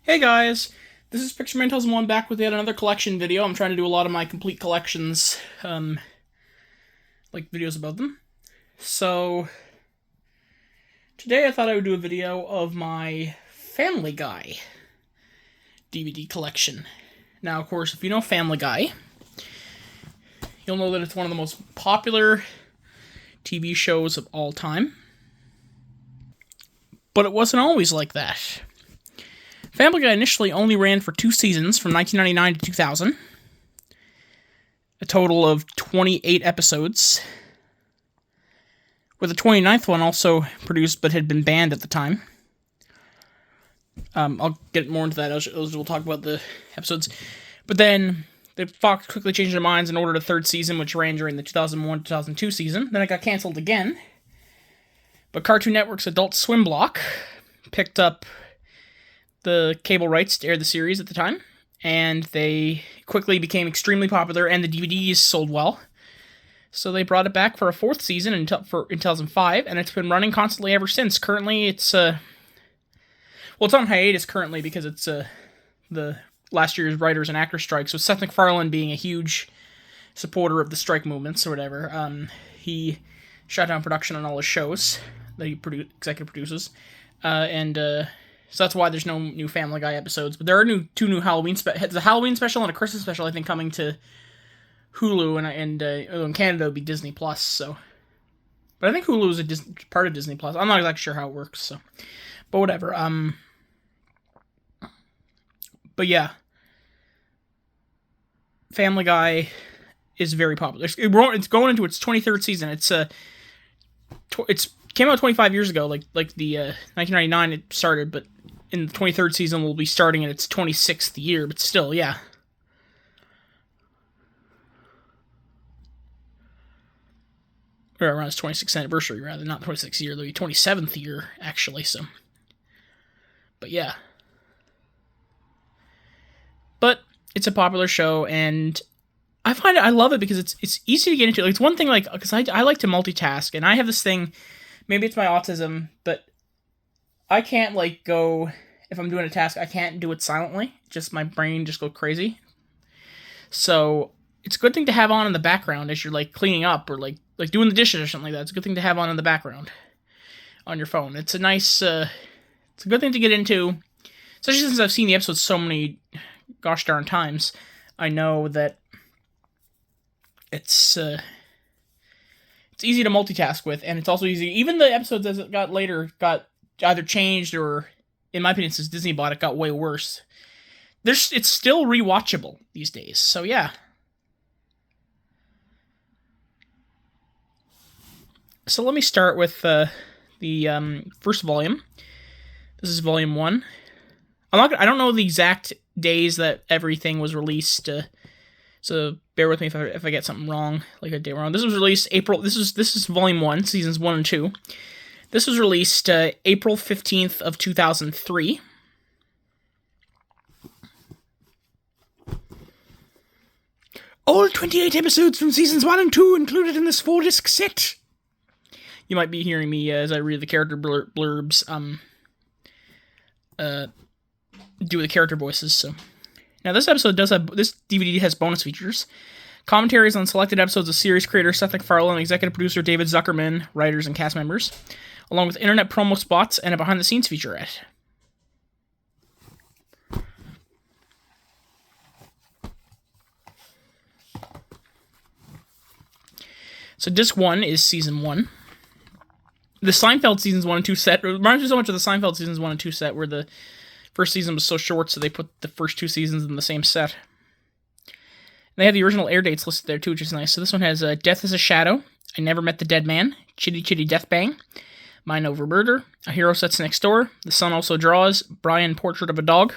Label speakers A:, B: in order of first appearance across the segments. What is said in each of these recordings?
A: Hey guys, this is Picture 2001 back with yet another collection video. I'm trying to do a lot of my complete collections, like videos about them. So, today I thought I would do a video of my Family Guy DVD collection. Now, of course, if you know Family Guy, you'll know that it's one of the most popular TV shows of all time. But it wasn't always like that. Family Guy initially only ran for 2 seasons, from 1999 to 2000. A total of 28 episodes. With the 29th one also produced but had been banned at the time. I'll get more into that as we'll talk about the episodes. But then, Fox quickly changed their minds and ordered a 3rd season, which ran during the 2001-2002 season. Then it got cancelled again. But Cartoon Network's Adult Swim block picked up the cable rights to air the series at the time, and they quickly became extremely popular, and the DVDs sold well. So they brought it back for a 4th season in 2005, and it's been running constantly ever since. Currently, it's on hiatus currently because it's the last year's writers and actors strike. So Seth MacFarlane, being a huge supporter of the strike movements or whatever, he shut down production on all his shows that he executive produces, so that's why there's no new Family Guy episodes. But there are two new Halloween there's a Halloween special and a Christmas special, I think, coming to Hulu, and in Canada it would be Disney Plus. So, but I think Hulu is part of Disney Plus. I'm not exactly sure how it works. So, but whatever. But yeah, Family Guy is very popular. It's going into its 23rd season. It's came out 25 years ago, like the 1999 it started, but in the 23rd season we'll be starting in its 26th year, but still, yeah. Or around its 26th anniversary, rather, not 26th year, it'll be 27th year, actually, so. But yeah. But it's a popular show, and I love it because it's easy to get into. Like, it's one thing, like, because I like to multitask, and I have this thing. Maybe it's my autism, but I can't, like, go, if I'm doing a task, I can't do it silently. Just my brain just goes crazy. So, it's a good thing to have on in the background as you're, like, cleaning up or, like doing the dishes or something like that. It's a good thing to have on in the background on your phone. It's a nice, it's a good thing to get into, especially since I've seen the episodes so many gosh darn times. I know that it's easy to multitask with, and it's also easy. Even the episodes as it got later got either changed or, in my opinion, since Disney bought it, got way worse. It's still rewatchable these days. So yeah. So let me start with the first volume. This is volume 1. I don't know the exact days that everything was released. So bear with me if I get something wrong, like a day wrong. This was released April. This is volume 1, seasons 1 and 2. This was released April 15th of 2003. All 28 episodes from seasons 1 and 2 included in this 4-disc set. You might be hearing me as I read the character blurbs. Do the character voices. So. Now, this DVD has bonus features. Commentaries on selected episodes of series creator Seth MacFarlane and executive producer David Zuckerman, writers and cast members, along with internet promo spots and a behind-the-scenes featurette. So, disc 1 is season 1. The Seinfeld seasons 1 and 2 set reminds me so much of the Seinfeld seasons 1 and 2 set, where the first season was so short, so they put the first 2 seasons in the same set. And they have the original air dates listed there, too, which is nice. So this one has Death is a Shadow, I Never Met the Dead Man, Chitty Chitty Death Bang, Mind Over Murder, A Hero Sets Next Door, The Sun Also Draws, Brian Portrait of a Dog.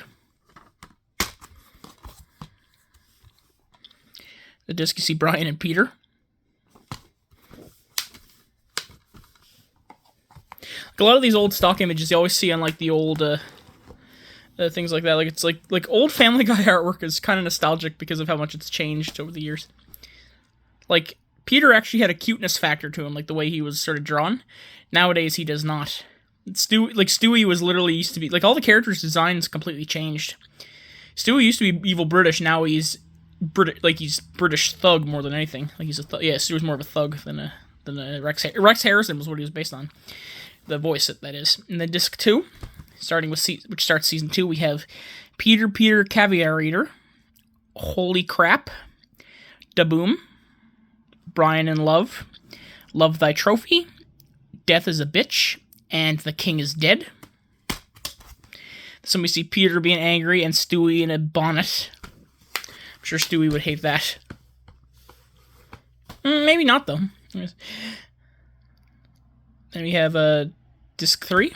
A: The disc, you see Brian and Peter. Like a lot of these old stock images you always see on, like, the old things like that. Like, it's like old Family Guy artwork is kind of nostalgic because of how much it's changed over the years. Like, Peter actually had a cuteness factor to him, like the way he was sort of drawn. Nowadays, he does not. Stewie was literally used to be like all the characters' designs completely changed. Stewie used to be evil British. Now he's he's British thug more than anything. Like he's a thug. Yeah, Stewie's more of a thug than a Rex Harrison was what he was based on. The voice that is. And then disc 2, starting with which starts season 2, we have Peter Caviar Eater, Holy Crap, Daboom, Brian in Love, Love Thy Trophy, Death is a Bitch, and The King is Dead. So we see Peter being angry and Stewie in a bonnet. I'm sure Stewie would hate that. Maybe not, though. Then we have disc 3,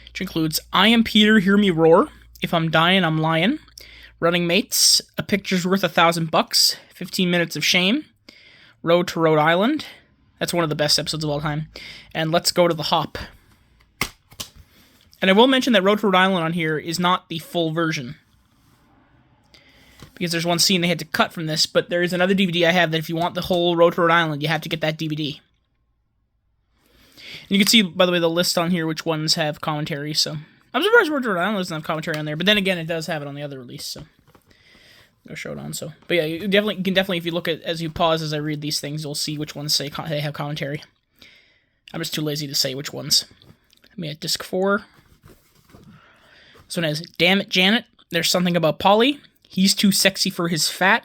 A: which includes I Am Peter, Hear Me Roar, If I'm Dying, I'm Lying, Running Mates, A Picture's Worth $1,000, 15 Minutes of Shame, Road to Rhode Island. That's one of the best episodes of all time. And Let's Go to the Hop. And I will mention that Road to Rhode Island on here is not the full version, because there's one scene they had to cut from this, but there is another DVD I have that if you want the whole Road to Rhode Island, you have to get that DVD. And you can see, by the way, the list on here, which ones have commentary, so I'm surprised Road to Rhode Island doesn't have commentary on there, but then again, it does have it on the other release, so go show it on. So, but yeah, you can definitely, if you look at, as you pause as I read these things, you'll see which ones say they have commentary. I'm just too lazy to say which ones. I mean, at disc 4, this one has Damn It Janet, There's Something About Polly, He's Too Sexy for His Fat.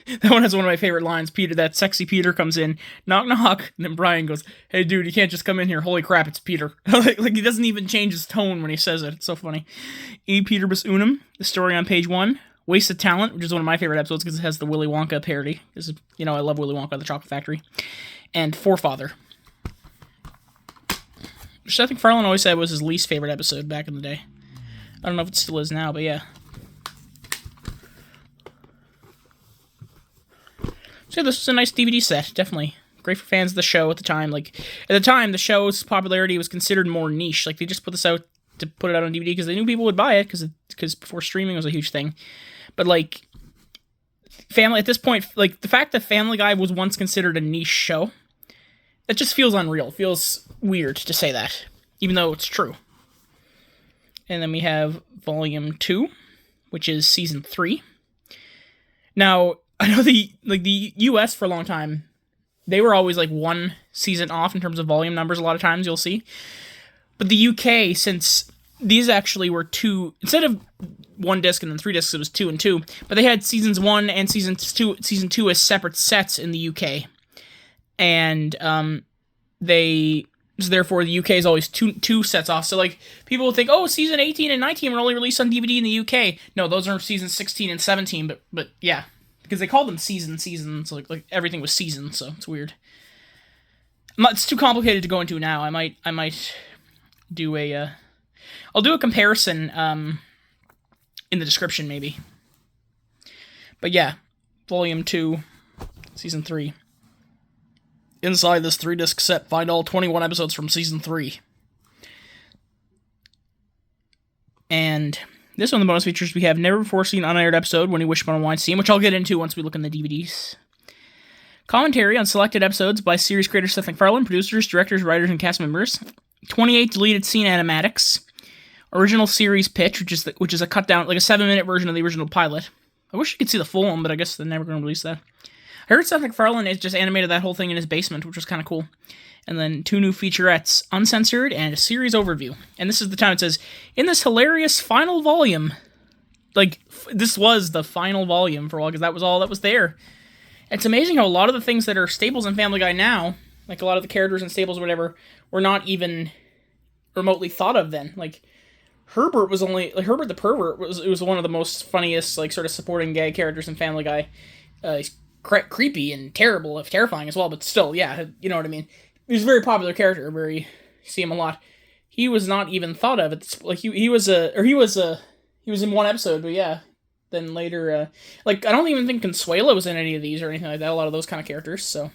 A: That one has one of my favorite lines. That sexy Peter comes in, knock knock, and then Brian goes, "Hey dude, you can't just come in here. Holy crap, it's Peter." like he doesn't even change his tone when he says it. It's so funny. E Peterbus Unum, the story on page 1. Wasted Talent, which is one of my favorite episodes because it has the Willy Wonka parody. Because, I love Willy Wonka, the Chocolate Factory. And Forefather, which Seth MacFarlane always said was his least favorite episode back in the day. I don't know if it still is now, but yeah. So this was a nice DVD set, definitely. Great for fans of the show at the time. Like, at the time, the show's popularity was considered more niche. Like, they just put this out to put it out on DVD because they knew people would buy it, because before streaming was a huge thing. But, like, at this point, like, the fact that Family Guy was once considered a niche show, that just feels unreal. It feels weird to say that, even though it's true. And then we have Volume 2, which is Season 3. Now, I know the US for a long time, they were always like one season off in terms of volume numbers a lot of times, you'll see. But the UK, since these actually were 2, instead of 1 disc and then 3 discs, it was 2 and 2, but they had seasons 1 and season 2 as separate sets in the UK. And so therefore the UK is always two sets off. So like people will think, oh, season 18 and 19 were only released on DVD in the UK. No, those are seasons 16 and 17, but yeah. Because they called them seasons, like everything was seasoned, so it's weird. It's too complicated to go into now. I might do I'll do a comparison in the description maybe. But yeah, Volume 2, Season 3. Inside this 3-disc set, find all 21 episodes from Season 3. And this one of the bonus features, we have Never Before Seen Unaired Episode, When You Wish Upon a Weinstein, which I'll get into once we look in the DVDs. Commentary on selected episodes by series creator Seth MacFarlane, producers, directors, writers, and cast members. 28 deleted scene animatics. Original series pitch, which is a cut down, like a 7-minute version of the original pilot. I wish you could see the full one, but I guess they're never going to release that. I heard Seth MacFarlane has just animated that whole thing in his basement, which was kind of cool. And then 2 new featurettes, Uncensored, and a series overview. And this is the time it says, in this hilarious final volume, like, this was the final volume for a while, because that was all that was there. It's amazing how a lot of the things that are staples in Family Guy now, like a lot of the characters and staples or whatever, were not even remotely thought of then. Like, Herbert the Pervert was one of the most funniest, like, sort of supporting gag characters in Family Guy. He's creepy and terrifying as well, but still, yeah, you know what I mean. He's a very popular character, you see him a lot. He was not even thought of. It's like he was in one episode, but yeah. Then later, I don't even think Consuela was in any of these or anything like that. A lot of those kind of characters, so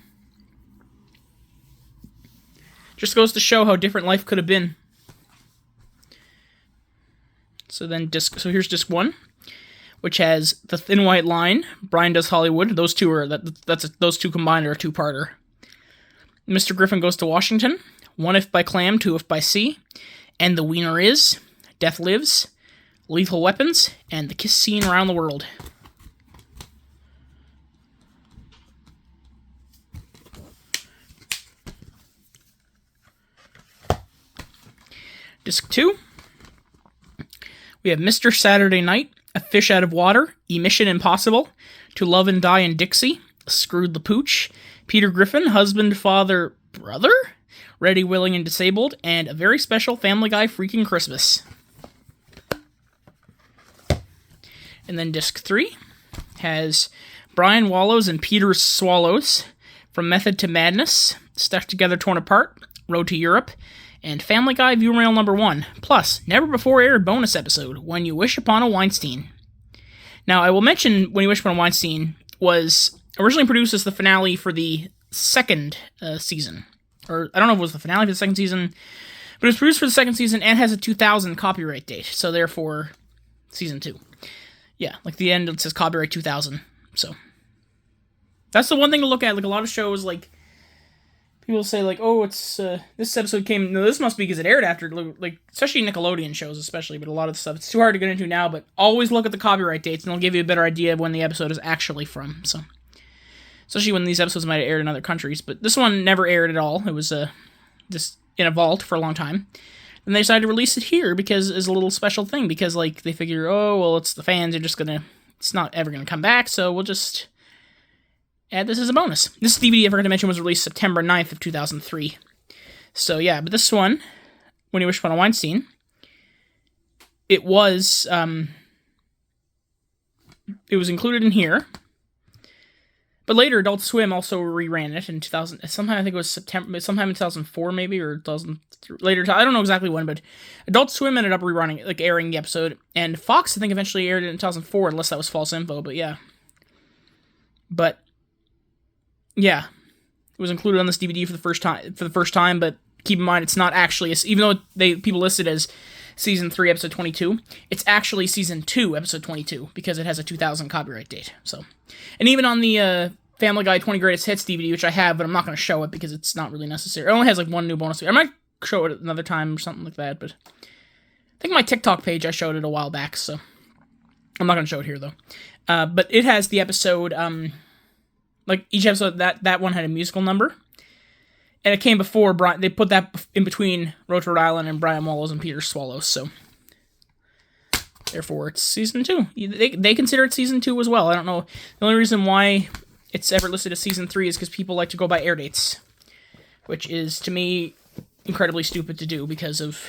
A: just goes to show how different life could have been. So here's disc 1, which has The Thin White Line, Brian Does Hollywood. Those two combined are a 2-parter. Mr. Griffin Goes to Washington, One If by Clam, Two If by Sea, And the Wiener Is, Death Lives, Lethal Weapons, and The Kiss Scene Around the World. Disc 2, we have Mr. Saturday Night, A Fish Out of Water, Mission Impossible, To Love and Die in Dixie, Screwed the Pooch, Peter Griffin, Husband, Father, Brother, Ready, Willing, and Disabled, and A Very Special Family Guy Freaking Christmas. And then Disc 3 has Brian Wallows and Peter Swallows, From Method to Madness, Stuck Together, Torn Apart, Road to Europe, and Family Guy Viewer Mail number 1, plus never before aired bonus episode, When You Wish Upon a Weinstein. Now, I will mention When You Wish Upon a Weinstein was originally produced as the finale for the second season. Or, I don't know if it was the finale for the second season, but it was produced for the second season and has a 2000 copyright date, so therefore, season 2. Yeah, like the end, it says copyright 2000, so. That's the one thing to look at, like a lot of shows, like, people say, like, oh, it's, this episode came, no, this must be because it aired after, like, especially Nickelodeon shows, especially, but a lot of the stuff, it's too hard to get into now, but always look at the copyright dates, and it'll give you a better idea of when the episode is actually from, so. Especially when these episodes might have aired in other countries, but this one never aired at all. It was, just in a vault for a long time. And they decided to release it here because it's a little special thing, because, like, they figure, oh, well, it's the fans, they're just gonna, it's not ever gonna come back, so we'll just add this as a bonus. This DVD, I forgot to mention, was released September 9th of 2003. So, yeah, but this one, When You Wish Upon a Weinstein, it was included in here. But later, Adult Swim also reran it in 2000, sometime I think it was September, sometime in 2004 maybe, or 2003, later, I don't know exactly when, but Adult Swim ended up rerunning it, like airing the episode, and Fox, I think, eventually aired it in 2004, unless that was false info, but yeah. But, yeah, it was included on this DVD for the first time, but keep in mind, it's not actually, even though people listed as Season 3, Episode 22, it's actually Season 2, Episode 22, because it has a 2000 copyright date, so. And even on the Family Guy 20 Greatest Hits DVD, which I have, but I'm not going to show it because it's not really necessary. It only has, like, one new bonus. I might show it another time or something like that, but I think my TikTok page, I showed it a while back, so I'm not going to show it here, though. But it has the episode, like, each episode, that one had a musical number. And it came before they put that in between Road to Rhode Island and Brian Wallows and Peter Swallows, so therefore it's Season 2. They consider it Season 2 as well. I don't know. The only reason why it's ever listed as Season 3 is because people like to go by air dates, which is, to me, incredibly stupid to do because of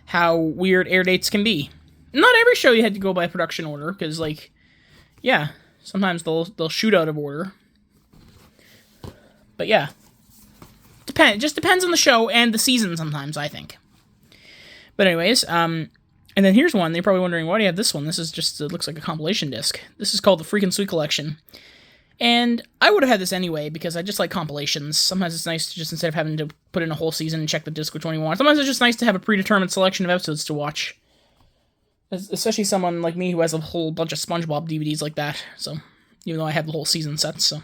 A: how weird air dates can be. Not every show you had to go by production order, because, like, yeah, sometimes they'll shoot out of order. But yeah. It just depends on the show and the season sometimes, I think. But anyways, and then here's one. They're probably wondering, why do you have this one? This is just, it looks like a compilation disc. This is called the Freakin' Sweet Collection. And I would have had this anyway, because I just like compilations. Sometimes it's nice to just, instead of having to put in a whole season and check the disc which one you want, sometimes it's just nice to have a predetermined selection of episodes to watch. Especially someone like me who has a whole bunch of SpongeBob DVDs like that. So, even though I have the whole season set, so.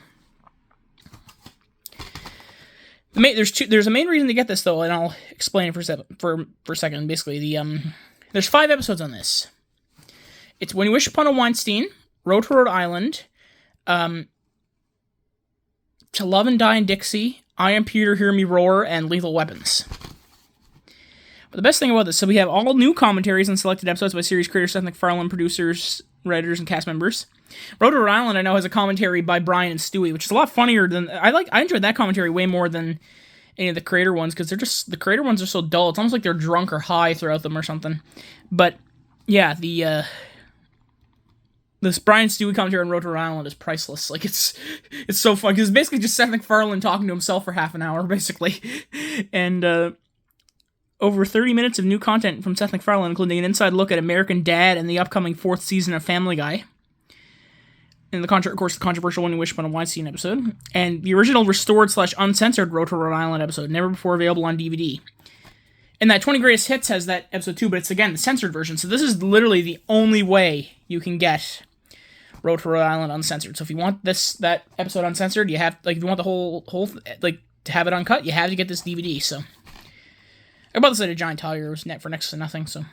A: There's a main reason to get this, though, and I'll explain it for a second. Basically, there's 5 episodes on this. It's When You Wish Upon a Weinstein, Road to Rhode Island, To Love and Die in Dixie, I Am Peter, Hear Me Roar, and Lethal Weapons. But the best thing about this, so we have all new commentaries on selected episodes by series creators, Seth MacFarlane, producers, writers, and cast members. Road to Rhode Island, I know, has a commentary by Brian and Stewie, which is a lot funnier than... I enjoyed that commentary way more than any of the creator ones, because the creator ones are so dull. It's almost like they're drunk or high throughout them or something. But, yeah, this Brian Stewie commentary on Road to Rhode Island is priceless. Like, it's so fun, because it's basically just Seth MacFarlane talking to himself for half an hour, basically. And, over 30 minutes of new content from Seth MacFarlane, including an inside look at American Dad and the upcoming 4th season of Family Guy. And of course, the controversial When You Wish Upon a Weinstein episode. And the original restored/uncensored Road to Rhode Island episode, never before available on DVD. And that 20 Greatest Hits has that episode too, but it's, again, the censored version. So this is literally the only way you can get Road to Rhode Island uncensored. So if you want that episode uncensored, you have, like, if you want the whole like, to have it uncut, you have to get this DVD, so... I bought this at a Giant Tiger. It was net for next to nothing, so.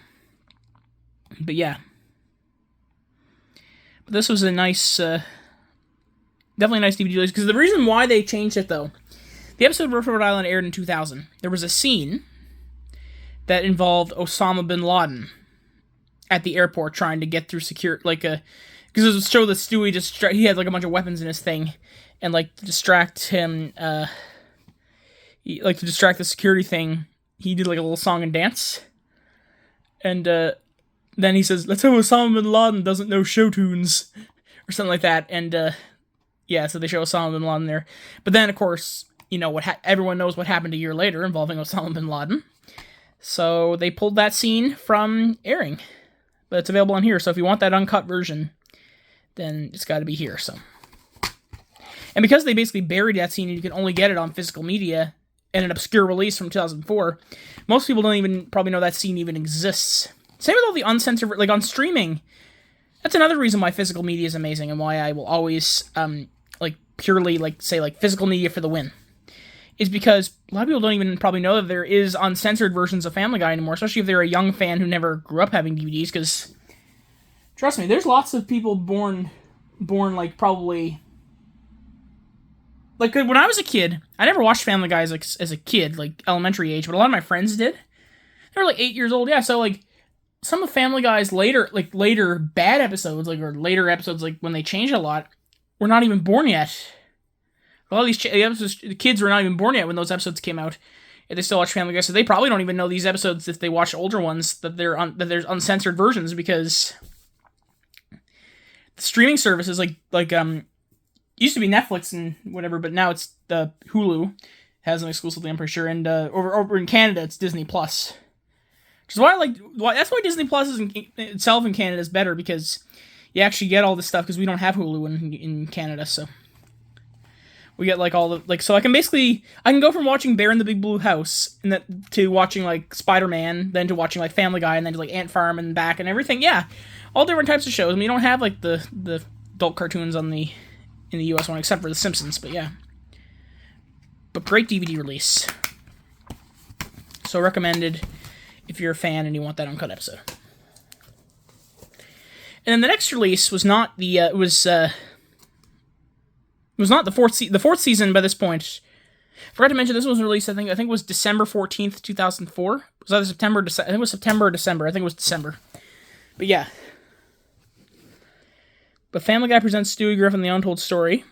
A: But yeah. But this was a nice, definitely a nice DVD release, because the reason why they changed it, though, the episode of Rhode Island aired in 2000. There was a scene that involved Osama bin Laden at the airport trying to get through because it was show that Stewie he had like a bunch of weapons in his thing, and like to distract him, to distract the security thing, he did like a little song and dance, and then he says, "Let's hope Osama bin Laden doesn't know show tunes," or something like that, and yeah, so they show Osama bin Laden there, but then of course everyone knows what happened a year later involving Osama bin Laden. So they pulled that scene from airing. But it's available on here, so if you want that uncut version, then it's got to be here. So, and because they basically buried that scene and you can only get it on physical media and an obscure release from 2004, most people don't even probably know that scene even exists. Same with all the uncensored, like on streaming. That's another reason why physical media is amazing and why I will always purely say physical media for the win. Is because a lot of people don't even probably know that there is uncensored versions of Family Guy anymore, especially if they're a young fan who never grew up having DVDs, because, trust me, there's lots of people born probably... Like, when I was a kid, I never watched Family Guy as a kid, elementary age, but a lot of my friends did. They were 8 years old, yeah, so, some of Family Guy's later bad episodes, or later episodes, when they changed a lot, were not even born yet. A lot of the kids were not even born yet when those episodes came out, and they still watch Family Guy, so they probably don't even know these episodes if they watch older ones, that there's uncensored versions, because the streaming services used to be Netflix and whatever, but now it's Hulu has them exclusively, I'm pretty sure, and over in Canada it's Disney Plus, which is why that's why Disney Plus itself in Canada is better, because you actually get all this stuff, because we don't have Hulu in Canada, so. We get all the so I can go from watching Bear in the Big Blue House to watching Spider-Man, then to watching Family Guy, and then to Ant Farm and back and everything. Yeah, all different types of shows. I mean, you don't have the adult cartoons in the US one, except for The Simpsons. But yeah, but great DVD release. So recommended if you're a fan and you want that uncut episode. And then the next release was not it was not the fourth season by this point. Forgot to mention this was released, I think it was December 14th, 2004. It was either September or December. I think it was September or December. I think it was December. But yeah. But Family Guy Presents Stewie Griffin, The Untold Story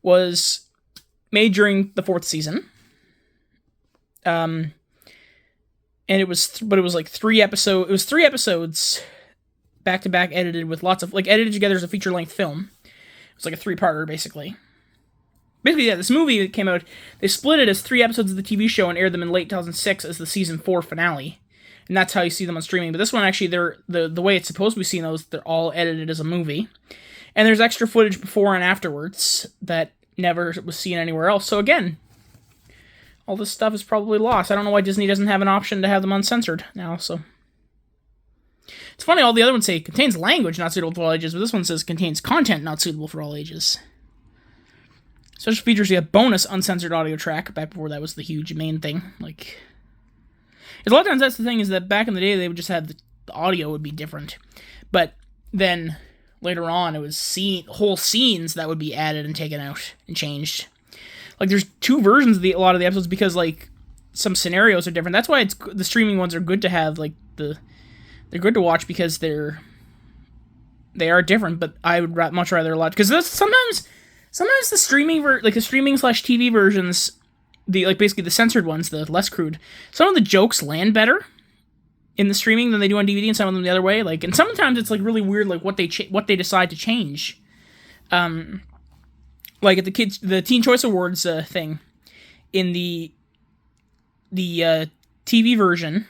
A: was made during the fourth season. And it was 3 episodes. It was 3 episodes back to back, edited with lots of edited together as a feature length film. It was a 3-parter, basically. Basically, yeah, this movie that came out, they split it as 3 episodes of the TV show and aired them in late 2006 as the season 4 finale. And that's how you see them on streaming. But this one, actually, the way it's supposed to be seen, they're all edited as a movie. And there's extra footage before and afterwards that never was seen anywhere else. So again, all this stuff is probably lost. I don't know why Disney doesn't have an option to have them uncensored now, so... It's funny, all the other ones say contains language not suitable for all ages, but this one says contains content not suitable for all ages. Special features, you have bonus uncensored audio track, back before that was the huge main thing. A lot of times that's the thing, is that back in the day they would just have the audio would be different. But then later on it was whole scenes that would be added and taken out and changed. There's 2 versions of a lot of the episodes because some scenarios are different. That's why the streaming ones are good to have they're good to watch, because they are different, but I would much rather watch, because sometimes the streaming the streaming/TV versions, basically the censored ones, the less crude, some of the jokes land better in the streaming than they do on DVD, and some of them the other way. And sometimes it's really weird, what they decide to change. At the Teen Choice Awards thing, in the TV version,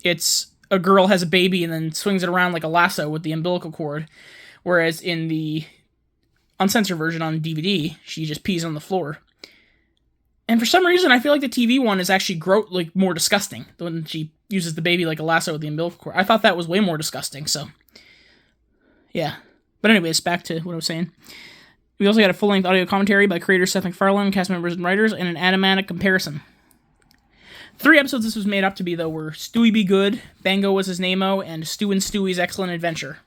A: it's a girl has a baby and then swings it around like a lasso with the umbilical cord, whereas in the uncensored version on DVD, she just pees on the floor. And for some reason, I feel like the TV one is actually more disgusting when she uses the baby like a lasso with the umbilical cord. I thought that was way more disgusting, so... Yeah. But anyways, back to what I was saying. We also got a full-length audio commentary by creator Seth MacFarlane, cast members and writers, and an animatic comparison. 3 episodes this was made up to be, though, were Stewie Be Good, Bango Was His Name-O, and Stu and Stewie's Excellent Adventure.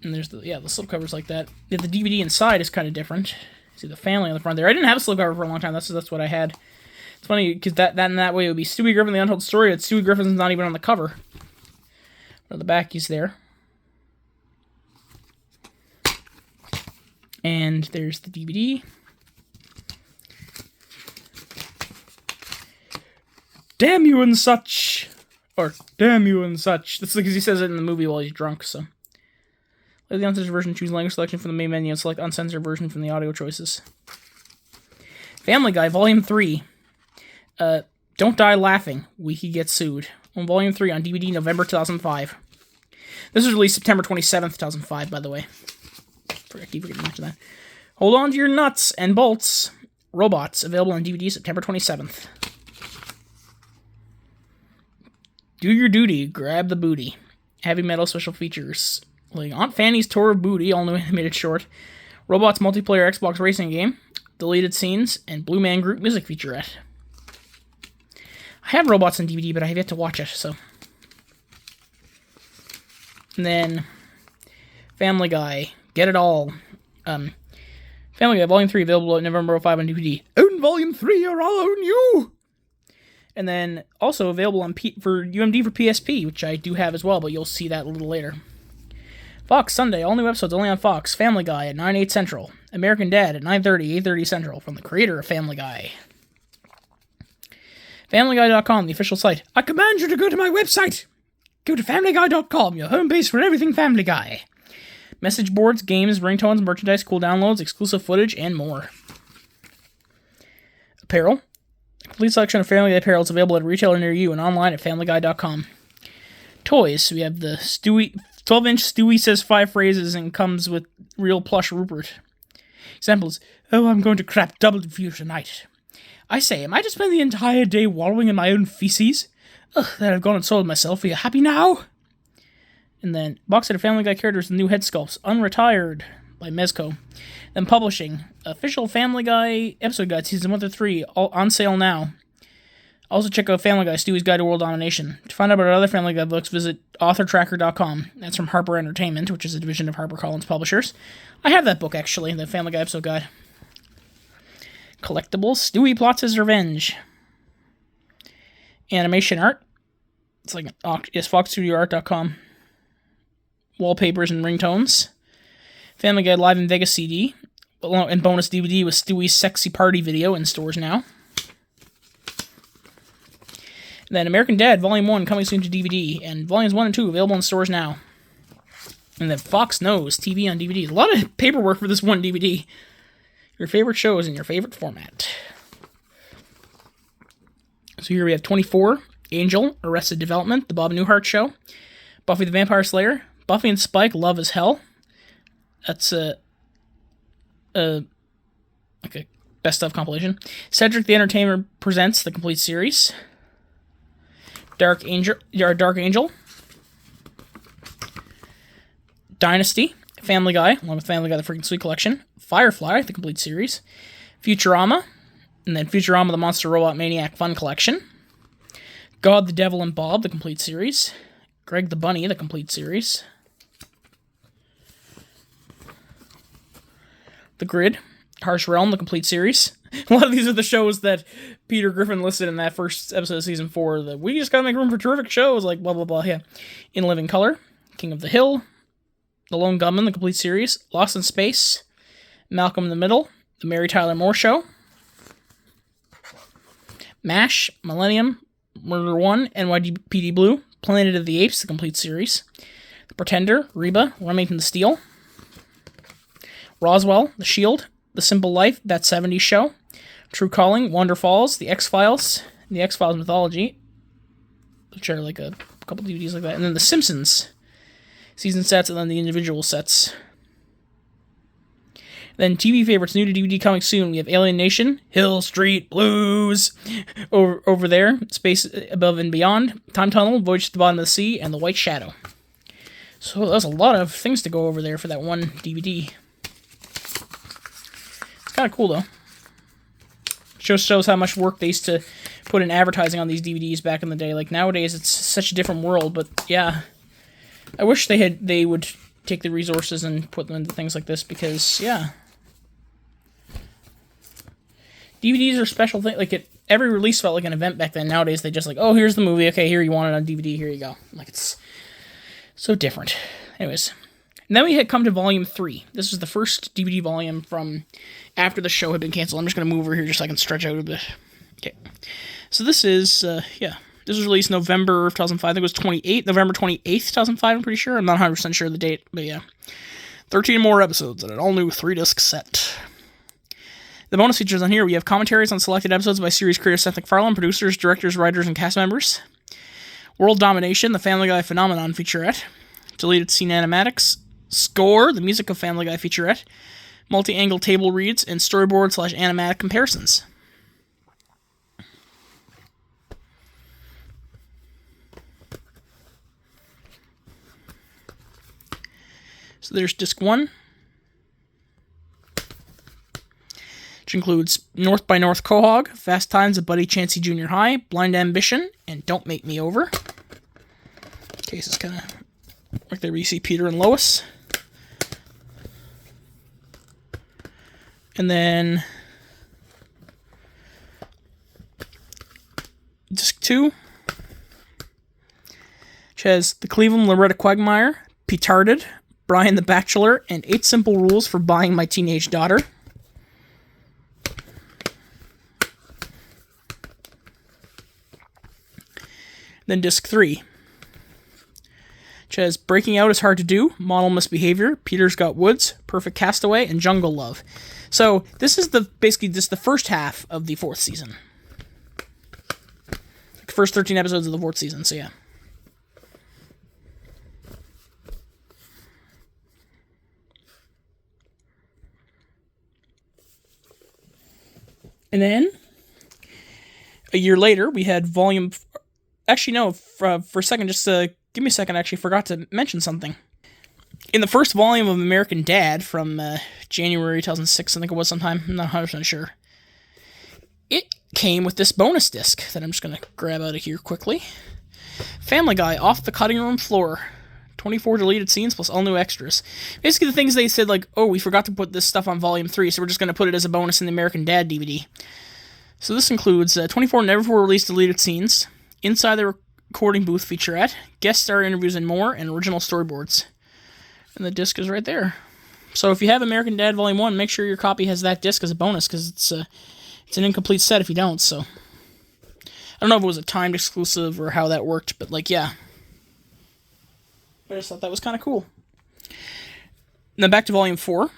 A: And there's the slipcovers like that. Yeah, the DVD inside is kind of different. See the family on the front there. I didn't have a slipcover for a long time. That's what I had. It's funny because that way it would be Stewie Griffin, The Untold Story. But Stewie Griffin's not even on the cover. But on the back, he's there. And there's the DVD. Damn you and such. Or, damn you and such. That's because he says it in the movie while he's drunk, so. Like the uncensored version, choose language selection from the main menu and select uncensored version from the audio choices. Family Guy, Volume 3. Don't Die Laughing. Wiki Gets Sued. On Volume 3 on DVD, November 2005. This was released September 27th, 2005, by the way. I keep forgetting to mention that. Hold On to Your Nuts and Bolts. Robots, available on DVD, September 27th. Do Your Duty, Grab the Booty. Heavy Metal Special Features. Like Aunt Fanny's Tour of Booty, all new animated short. Robots multiplayer Xbox racing game. Deleted scenes. And Blue Man Group music featurette. I have Robots on DVD, but I have yet to watch it, so. And then Family Guy, Get It All. Family Guy, Volume 3, available November 05 on DVD. Own Volume 3 or I'll own you! And then also available on for UMD for PSP, which I do have as well, but you'll see that a little later. Fox Sunday, all new episodes only on Fox. Family Guy at 9, 8 Central. American Dad at 9:30, 8:30 Central, from the creator of Family Guy. FamilyGuy.com, the official site. I command you to go to my website. Go to FamilyGuy.com, your home base for everything Family Guy. Message boards, games, ringtones, merchandise, cool downloads, exclusive footage, and more. Apparel. A complete selection of Family Guy apparel is available at a retailer near you and online at FamilyGuy.com. Toys. We have the Stewie 12-inch Stewie Says 5 Phrases and comes with real plush Rupert. Examples. Oh, I'm going to crap double for you tonight. I say, am I to spend the entire day wallowing in my own feces? Ugh, that I've gone and soiled myself. Are you happy now? And then, box set of Family Guy characters with new head sculpts. Unretired by Mezco. Then publishing. Official Family Guy episode guide, season 1 through 3, all on sale now. Also check out Family Guy, Stewie's Guide to World Domination. To find out about other Family Guy books, visit authortracker.com. That's from Harper Entertainment, which is a division of HarperCollins Publishers. I have that book, actually, the Family Guy episode guide. Collectibles, Stewie Plots His Revenge. Animation art. It's like foxstudioart.com. Wallpapers and ringtones. Family Guy Live in Vegas CD. And bonus DVD with Stewie's Sexy Party video in stores now. And then American Dad, Volume 1, coming soon to DVD, and Volumes 1 and 2 available in stores now. And then Fox Knows, TV on DVD. A lot of paperwork for this one DVD. Your favorite shows in your favorite format. So here we have 24, Angel, Arrested Development, The Bob Newhart Show, Buffy the Vampire Slayer, Buffy and Spike, Love is Hell. That's like a best of compilation. Cedric the Entertainer presents the complete series. Dark Angel. Dynasty. Family Guy, along with Family Guy, the Freaking Sweet Collection. Firefly, the complete series. Futurama. And then Futurama, the Monster Robot Maniac Fun Collection. God, the Devil, and Bob, the complete series. Greg the Bunny, the complete series. The Grid. Harsh Realm, the complete series. A lot of these are the shows that Peter Griffin listed in that first episode of Season 4. We just gotta make room for terrific shows, like blah, blah, blah, yeah. In Living Color. King of the Hill. The Lone Gunman, the complete series. Lost in Space. Malcolm in the Middle. The Mary Tyler Moore Show. MASH. Millennium. Murder 1. NYPD Blue. Planet of the Apes, the complete series. The Pretender. Reba. Remington the Steel. Roswell. The Shield. The Simple Life, That 70s Show, True Calling, Wonder Falls, The X-Files, The X-Files Mythology, which are like a couple DVDs like that, and then The Simpsons, season sets, and then the individual sets. Then TV favorites, new to DVD coming soon. We have Alien Nation, Hill Street Blues, over there, Space Above and Beyond, Time Tunnel, Voyage to the Bottom of the Sea, and The White Shadow. So there's a lot of things to go over there for that one DVD. Kind of cool, though. Shows how much work they used to put in advertising on these DVDs back in the day. Like, nowadays, it's such a different world, but yeah. I wish they would take the resources and put them into things like this, because, yeah. DVDs are special thing. Like, every release felt like an event back then. Nowadays, they just like, oh, here's the movie. Okay, here, you want it on DVD. Here you go. Like, it's so different. Anyways. And then we had come to Volume 3. This was the first DVD volume from after the show had been canceled. I'm just going to move over here just so I can stretch out a bit. Okay. So this is, This was released November of 2005. I think it was November 28th, 2005, I'm pretty sure. I'm not 100% sure of the date, but yeah. 13 more episodes and an all-new 3-disc set. The bonus features on here, we have commentaries on selected episodes by series creator Seth MacFarlane, producers, directors, writers, and cast members. World Domination, the Family Guy Phenomenon featurette. Deleted scene animatics. Score, the music of Family Guy featurette. Multi-angle table reads, and storyboard/animatic comparisons. So there's disc 1, which includes North by North Quahog, Fast Times at Buddy Chancey Junior High, Blind Ambition, and Don't Make Me Over. Case is kind of right there where you see Peter and Lois. And then disc 2, which has The Cleveland Loretta Quagmire, Petarded, Brian the Bachelor, and 8 Simple Rules for Buying My Teenage Daughter. Then disc 3, which has Breaking Out is Hard to Do, Model Misbehavior, Peter's Got Woods, Perfect Castaway, and Jungle Love. So this is basically just the first half of the 4th season. The first 13 episodes of the 4th season, so yeah. And then, a year later, we had volume... Actually, no, for a second, just give me a second, I actually forgot to mention something. In the first volume of American Dad from January 2006, I think it was sometime, I'm not 100% sure, it came with this bonus disc that I'm just going to grab out of here quickly. Family Guy, Off the Cutting Room Floor. 24 deleted scenes plus all new extras. Basically, the things they said, like, oh, we forgot to put this stuff on Volume 3, so we're just going to put it as a bonus in the American Dad DVD. So this includes 24 never-before-released deleted scenes, Inside the Recording Booth featurette, guest star interviews and more, and original storyboards. And the disc is right there. So if you have American Dad Volume 1, make sure your copy has that disc as a bonus, because it's an incomplete set if you don't, so... I don't know if it was a timed exclusive or how that worked, but, like, yeah. I just thought that was kind of cool. And then back to Volume 4.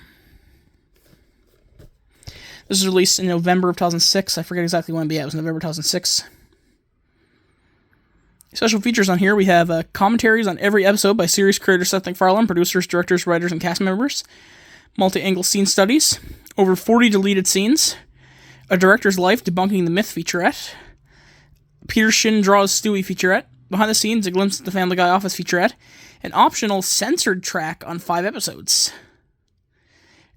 A: This was released in November of 2006. I forget exactly when, but yeah, it was November 2006. Special features on here, we have commentaries on every episode by series creator Seth MacFarlane, producers, directors, writers, and cast members. Multi-angle scene studies. Over 40 deleted scenes. A Director's Life Debunking the Myth featurette. Peter Shin Draws Stewie featurette. Behind the Scenes, a glimpse at the Family Guy office featurette. An optional censored track on 5 episodes.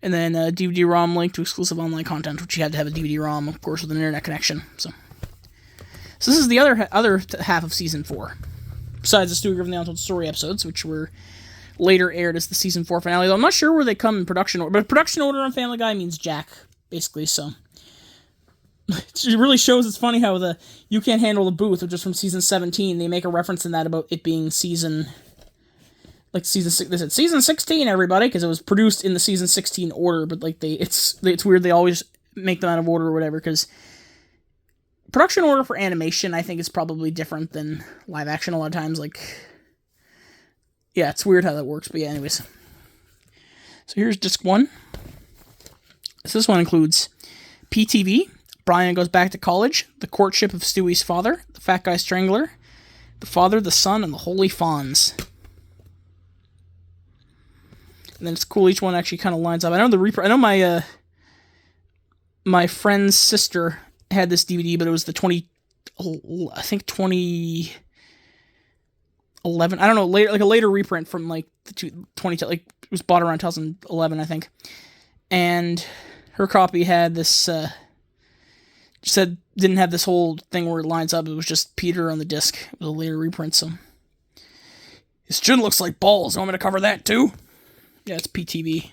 A: And then a DVD-ROM link to exclusive online content, which you had to have a DVD-ROM, of course, with an internet connection. So this is the other half of Season 4. Besides the Stewie Griffin The Untold Story episodes, which were later aired as the Season 4 finale. Though I'm not sure where they come in production order, but production order on Family Guy means Jack, basically, so... It really shows, it's funny how the You Can't Handle the Booth, which is from Season 17, they make a reference in that about it being season... Like, they said, Season 16, everybody, because it was produced in the Season 16 order, but, like, it's weird, they always make them out of order or whatever, because production order for animation, I think, is probably different than live action a lot of times, like... Yeah, it's weird how that works, but yeah, anyways. So here's disc 1. So this one includes PTV, Brian Goes Back to College, The Courtship of Stewie's Father, The Fat Guy Strangler, The Father, the Son, and the Holy Fawns. And then it's cool, each one actually kind of lines up. I know my friend's sister had this DVD, but it was the 2011, I don't know, later, like a later reprint from like the 20, like it was bought around 2011, I think. And her copy had this, didn't have this whole thing where it lines up. It was just Peter on the disc. It was a later reprint, so. His chin looks like balls. Want me to cover that too? Yeah, it's PTV.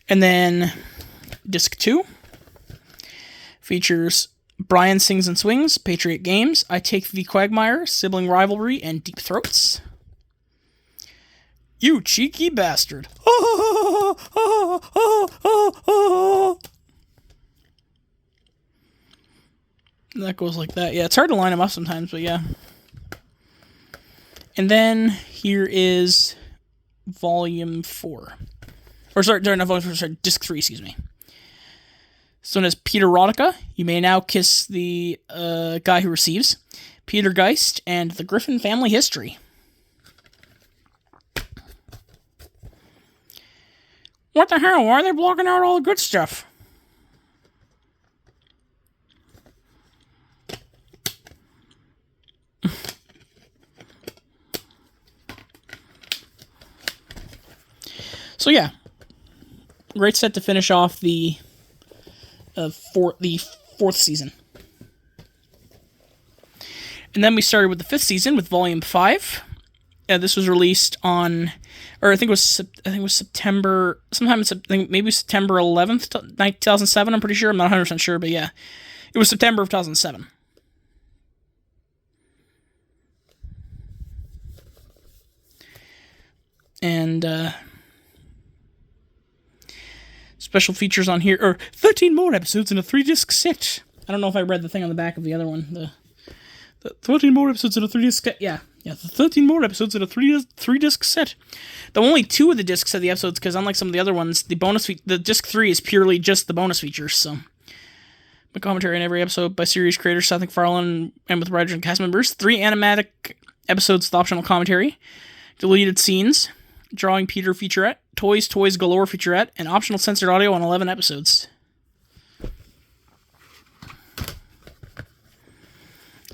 A: And then disc 2 features Brian Sings and Swings, Patriot Games, I Take the Quagmire, Sibling Rivalry, and Deep Throats. You cheeky bastard. That goes like that. Yeah, it's hard to line them up sometimes, but yeah. And then here is volume 4. Or sorry, not volume 4, sorry, disc 3, excuse me. This one is Peter Erotica, You May Now Kiss the Guy Who Receives, Peter Geist, and The Griffin Family History. What the hell? Why are they blocking out all the good stuff? So yeah, great set to finish off the fourth season. And then we started with the 5th season with Volume 5. This was released on, or I think it was September, maybe September 11th, 2007, I'm pretty sure. I'm not 100% sure, but yeah. It was September of 2007. And, special features on here, or 13 more episodes in a 3-disc set. I don't know if I read the thing on the back of the other one. The 13 more episodes in a 3-disc set. Yeah, the 13 more episodes in a 3-disc set. The only 2 of the discs have the episodes, because unlike some of the other ones, the disc 3 is purely just the bonus features, so. The commentary on every episode by series creator Seth MacFarlane and with writers and cast members. 3 animatic episodes with optional commentary. Deleted scenes. Drawing Peter featurette. Toys Galore featurette, and optional censored audio on 11 episodes.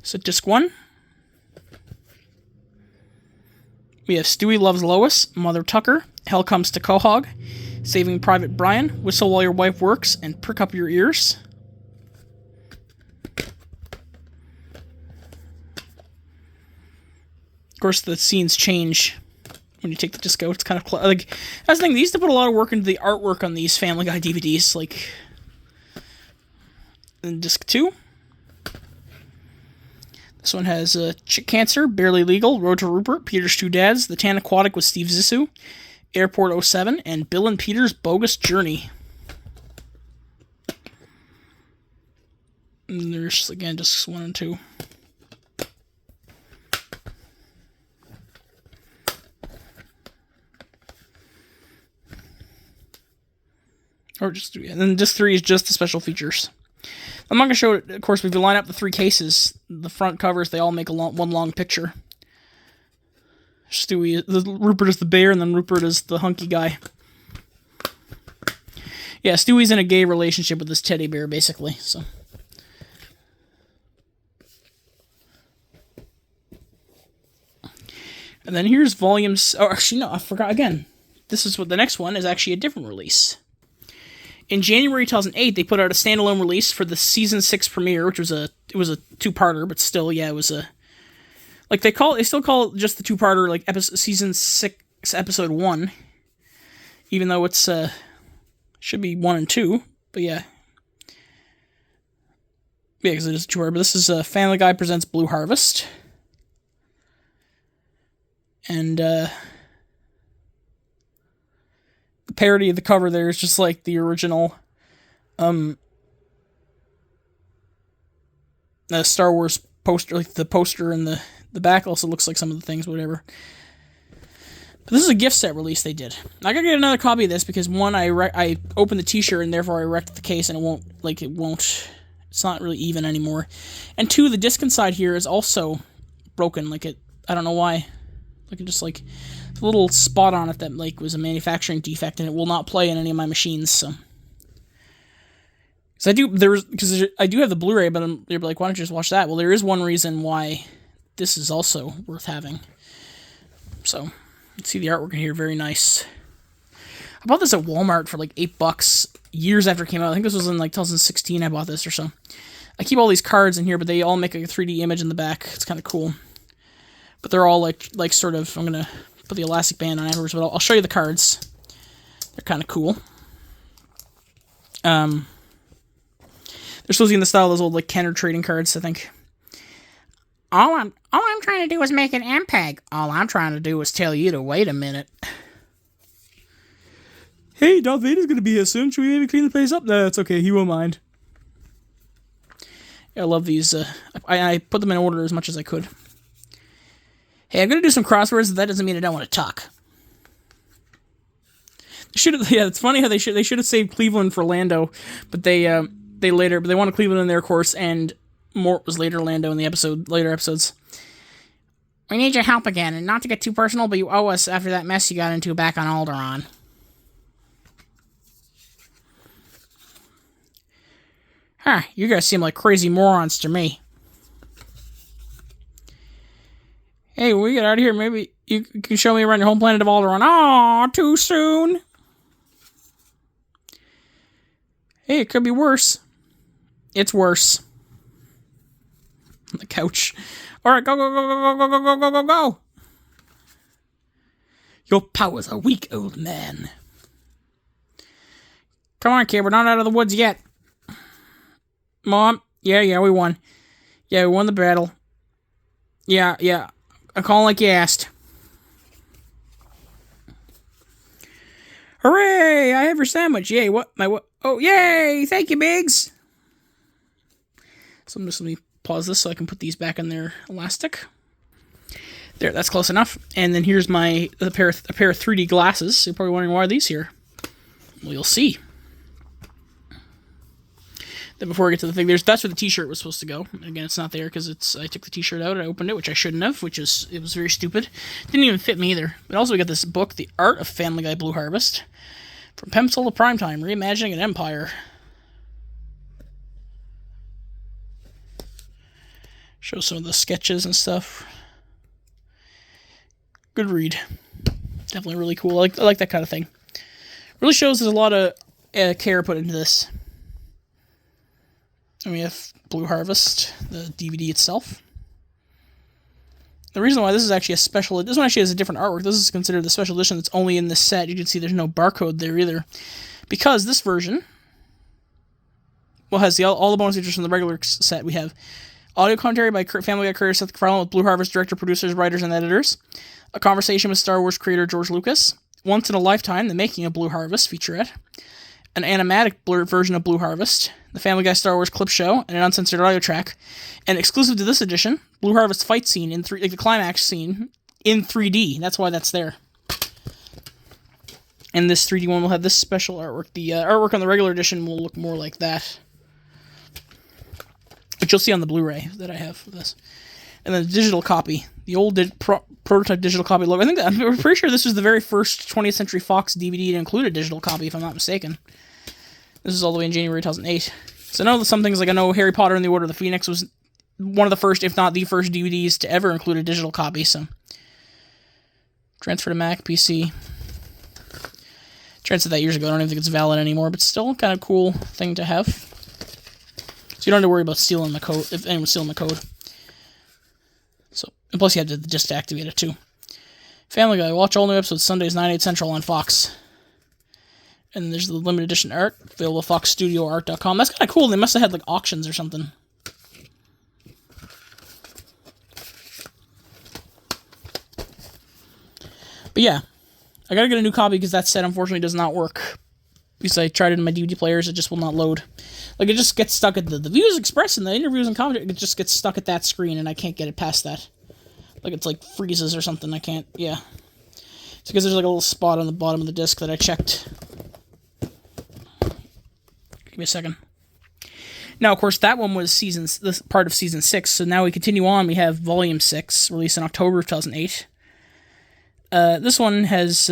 A: So disc 1. We have Stewie Loves Lois, Mother Tucker, Hell Comes to Quahog, Saving Private Brian, Whistle While Your Wife Works, and Prick Up Your Ears. Of course, the scenes change when you take the disc out. It's kind of like, that's the thing, they used to put a lot of work into the artwork on these Family Guy DVDs, like. And disc 2. This one has Chick Cancer, Barely Legal, Road to Rupert, Peter's Two Dads, The Tan Aquatic with Steve Zissou, Airport 07, and Bill and Peter's Bogus Journey. And there's, again, discs 1 and 2. Or just, and then disc 3 is just the special features. I'm not going to show it, of course, if you line up the 3 cases, the front covers, they all make one long picture. Rupert is the bear, and then Rupert is the hunky guy. Yeah, Stewie's in a gay relationship with this teddy bear, basically, so. And then here's volumes, oh, actually, no, I forgot again. This is what the next one is actually a different release. In January 2008, they put out a standalone release for the season 6 premiere, which was it was a 2-parter, but still, yeah, it was a, like they still call it just the 2-parter, like season 6, episode 1, even though it's should be 1 and 2, but yeah, because it is a 2-parter. But this is Family Guy Presents Blue Harvest, and the parody of the cover there is just like the original Star Wars poster, like the poster in the back also looks like some of the things, whatever. But this is a gift set release they did. I gotta get another copy of this because one, I opened the t-shirt and therefore I wrecked the case and it's not really even anymore. And 2, the disc inside here is also broken, I don't know why. Just a little spot on it that was a manufacturing defect, and it will not play in any of my machines. So, I do have the Blu-ray, but you're like, why don't you just watch that? Well, there is one reason why this is also worth having. So, let's see the artwork in here. Very nice. I bought this at Walmart for like $8 years after it came out. I think this was in like 2016 I bought this or so. I keep all these cards in here, but they all make a 3D image in the back. It's kind of cool. But they're all like sort of, I'm going to put the elastic band on afterwards, but I'll show you the cards. They're kind of cool. They're supposed to be in the style of those old like Kenner trading cards, I think. All I'm trying to do is make an MPEG. All I'm trying to do is tell you to wait a minute. Hey, Darth Vader's gonna be here soon. Should we maybe clean the place up? No, it's okay. He won't mind. Yeah, I love these. I put them in order as much as I could. Hey, I'm gonna do some crosswords. That doesn't mean I don't want to talk. Yeah, it's funny how they should have saved Cleveland for Lando, but they wanted Cleveland in there, of course, and Mort was later Lando in the later episodes. We need your help again, and not to get too personal, but you owe us after that mess you got into back on Alderaan. Huh, you guys seem like crazy morons to me. Hey, when we get out of here, maybe you can show me around your home planet of Alderaan. Aw, too soon. Hey, it could be worse. It's worse. On the couch. Alright, go, go, go, go, go, go, go, go, go, go. Your powers are weak, old man. Come on, kid, we're not out of the woods yet. Mom? Yeah, we won. Yeah, we won the battle. Yeah. I'm calling like you asked. Hooray! I have your sandwich. Yay, what? Oh, yay! Thank you, Biggs! So I'm just going to pause this so I can put these back in their elastic. There, that's close enough. And then here's a pair of 3D glasses. So you're probably wondering why are these here. Well, you'll see. Then before I get to the thing, that's where the t-shirt was supposed to go. Again, it's not there because I took the t-shirt out and I opened it, which I shouldn't have, it was very stupid. Didn't even fit me either. But also we got this book, The Art of Family Guy Blue Harvest. From Pencil to Primetime, Reimagining an Empire. Show some of the sketches and stuff. Good read. Definitely really cool. I like that kind of thing. Really shows there's a lot of care put into this. And we have Blue Harvest, the DVD itself. The reason why this is actually this one actually has a different artwork. This is considered the special edition that's only in this set. You can see there's no barcode there either. Because this version, has all the bonus features from the regular set. We have audio commentary by Family Guy creator Seth MacFarlane with Blue Harvest director, producers, writers, and editors. A conversation with Star Wars creator George Lucas. Once in a Lifetime, The Making of Blue Harvest featurette. An animatic version of Blue Harvest, the Family Guy Star Wars clip show, and an uncensored audio track. And exclusive to this edition, Blue Harvest fight scene the climax scene in 3D. That's why that's there. And this 3D one will have this special artwork. The artwork on the regular edition will look more like that, which you'll see on the Blu-ray that I have for this. And then the digital copy, the old prototype digital copy logo. I'm pretty sure this was the very first 20th Century Fox DVD to include a digital copy, if I'm not mistaken. This is all the way in January 2008. So I know that some things, like I know Harry Potter and the Order of the Phoenix was one of the first, if not the first DVDs to ever include a digital copy, so. Transfer to Mac, PC. Transferred that years ago, I don't even think it's valid anymore, but still kind of cool thing to have. So you don't have to worry about stealing the code, if anyone's stealing the code. So, and plus you have to just activate it too. Family Guy, watch all new episodes Sundays 9/8 Central on Fox. And there's the limited edition art, available at foxstudioart.com. That's kind of cool. They must have had like auctions or something. But yeah, I gotta get a new copy because that set unfortunately does not work. Because I tried it in my DVD players, it just will not load. Like it just gets stuck at the Views Express and the interviews and commentary. It just gets stuck at that screen and I can't get it past that. Like it's like freezes or something. I can't. Yeah. It's because there's like a little spot on the bottom of the disc that I checked. Give me a second. Now, of course, that one was this part of season 6. So now we continue on. We have volume 6, released in October of 2008. This one has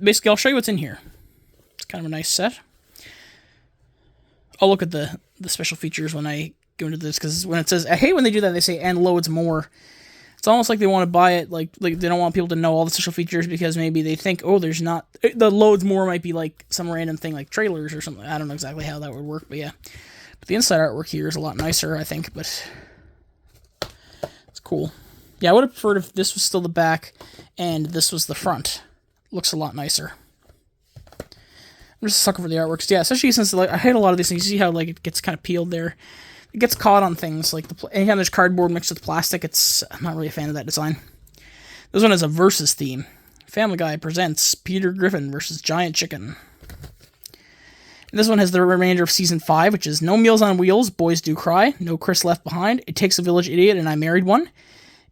A: basically. I'll show you what's in here. It's kind of a nice set. I'll look at the special features when I go into this because when it says I hate when they do that. They say and loads more. It's almost like they want to buy it, like they don't want people to know all the special features because maybe they think, oh, there's not the loads more might be like some random thing like trailers or something. I don't know exactly how that would work, but yeah. But the inside artwork here is a lot nicer, I think, but it's cool. Yeah, I would have preferred if this was still the back and this was the front. Looks a lot nicer. I'm just a sucker for the artworks. Yeah, especially since like I hate a lot of these things. You see how like it gets kind of peeled there. It gets caught on things like anytime there's cardboard mixed with plastic. I'm not really a fan of that design. This one has a versus theme. Family Guy presents Peter Griffin versus Giant Chicken. And this one has the remainder of season 5, which is No Meals on Wheels, Boys Do Cry, No Chris Left Behind, It Takes a Village Idiot, and I Married One,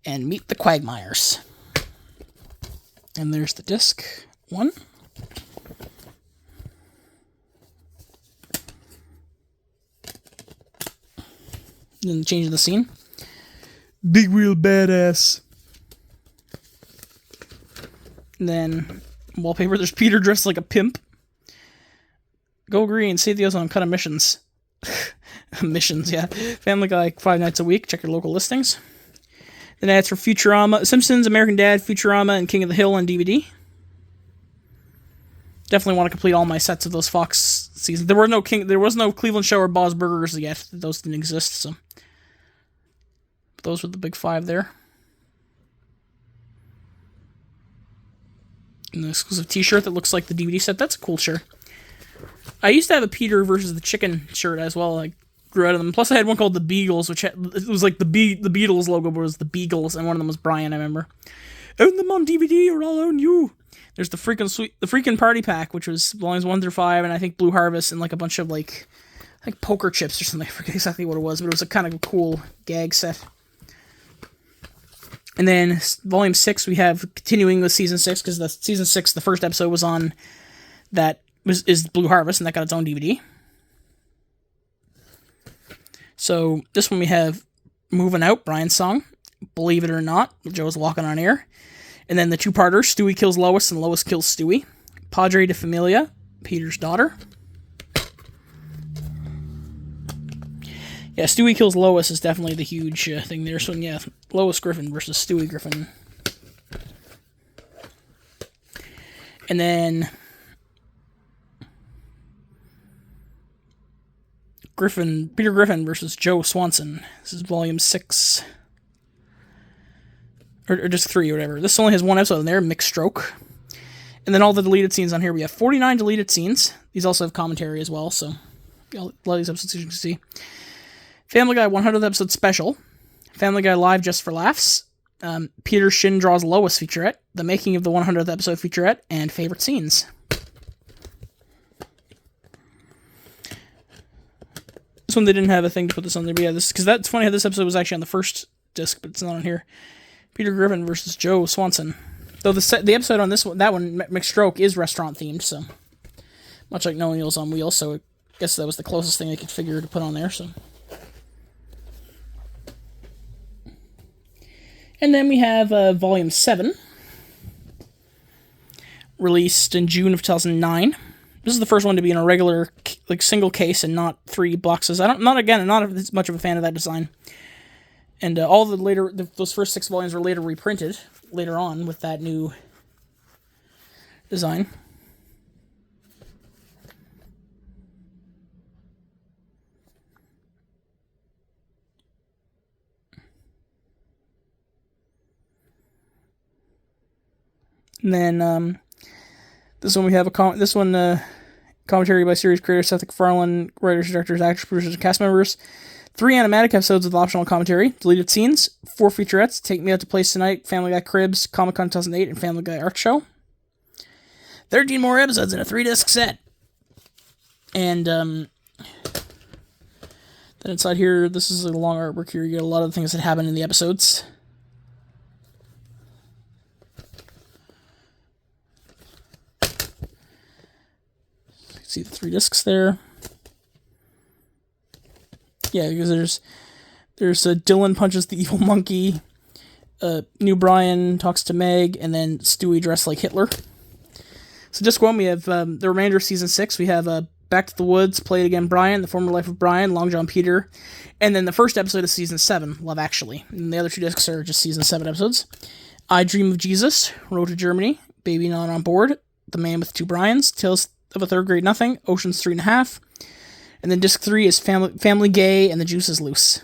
A: and Meet the Quagmires. And there's the disc 1. Then changing the scene. Big wheel badass. And then wallpaper. There's Peter dressed like a pimp. Go green. Save the ozone. Cut emissions. Emissions, yeah. Family Guy 5 nights a week. Check your local listings. Then ads for Futurama, Simpsons, American Dad, Futurama, and King of the Hill on DVD. Definitely want to complete all my sets of those Fox seasons. There was no Cleveland Show or Bob's Burgers yet. Those didn't exist, so those were the big 5 there. And the exclusive T-shirt that looks like the DVD set. That's a cool shirt. I used to have a Peter versus the Chicken shirt as well. I grew out of them. Plus, I had one called the Beagles, which it was like the Beatles logo, but it was the Beagles, and one of them was Brian. I remember. Own them on DVD, or I'll own you. There's the freaking party pack, which was volumes 1 through 5, and I think Blue Harvest, and like a bunch of like poker chips or something. I forget exactly what it was, but it was a kind of a cool gag set. And then volume 6, we have continuing with season 6 because the season 6, the first episode was on is Blue Harvest, and that got its own DVD. So this one we have Moving Out, Brian's song, Believe It or Not, Joe's Walking on Air. And then the 2-parter, Stewie Kills Lois and Lois Kills Stewie. Padre de Familia, Peter's daughter. Yeah, Stewie Kills Lois is definitely the huge thing there. So yeah, Lois Griffin versus Stewie Griffin. And then Peter Griffin versus Joe Swanson. This is volume 6. Or just 3 or whatever. This only has 1 episode in there, Mixed Stroke. And then all the deleted scenes on here. We have 49 deleted scenes. These also have commentary as well, so a lot of these episodes you can see. Family Guy 100th episode special. Family Guy Live Just for Laughs. Peter Shin Draws Lois featurette. The Making of the 100th episode featurette. And favorite scenes. This one they didn't have a thing to put this on there, but yeah, because that's funny how this episode was actually on the first disc, but it's not on here. Peter Griffin versus Joe Swanson. Though the episode on that one, Mixed Stroke, is restaurant themed, so much like No Meals on Wheels. So I guess that was the closest thing they could figure to put on there. So, and then we have Volume 7, released in June of 2009. This is the first one to be in a regular single case and not 3 boxes. Not as much of a fan of that design. And all those first 6 volumes were later reprinted later on with that new design. And then this one we have commentary by series creator Seth MacFarlane, writers, directors, actors, producers, and cast members. 3 animatic episodes with optional commentary, deleted scenes, 4 featurettes, Take Me Out to Place Tonight, Family Guy Cribs, Comic-Con 2008, and Family Guy Art Show. 13 more episodes in a 3-disc set. And then inside here, this is a long artwork here. You get a lot of the things that happen in the episodes. See the 3 discs there. Yeah, because there's Dylan punches the evil monkey, New Brian talks to Meg, and then Stewie dressed like Hitler. So disc 1, we have the remainder of season 6. We have Back to the Woods, Play It Again, Brian, The Former Life of Brian, Long John Peter, and then the first episode of season 7, Love Actually. And the other 2 discs are just season 7 episodes. I Dream of Jesus, Road to Germany, Baby Not on Board, The Man with Two Brians, Tales of a Third Grade Nothing, Ocean's 3.5, and then disc 3 is Family Gay and The Juice is Loose.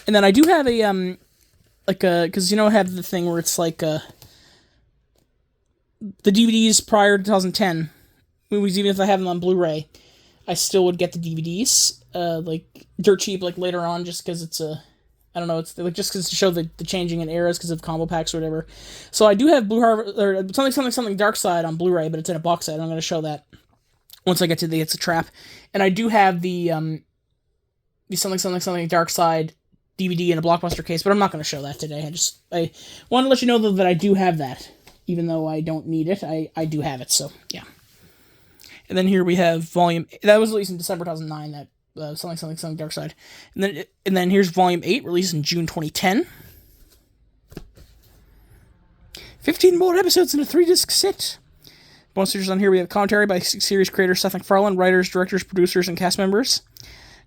A: And then I do have a because I have the thing where it's like the DVDs prior to 2010 movies, even if I have them on Blu-ray, I still would get the DVDs like dirt cheap, like later on, just because it's I don't know, it's like just because to show the changing in eras because of combo packs or whatever. So I do have Blue Harvest or something Dark Side on Blu-ray, but it's in a box set. I'm going to show that once I get to the It's a Trap, and I do have the something Dark Side DVD in a Blockbuster case, but I'm not going to show that today. I want to let you know though that I do have that, even though I don't need it. I do have it, so yeah. And then here we have Volume that was released in December 2009. That something Dark Side, and then here's Volume 8 released in June 2010. 15 more episodes in a 3-disc set. Bonus features on here we have commentary by series creator Seth MacFarlane, writers, directors, producers, and cast members.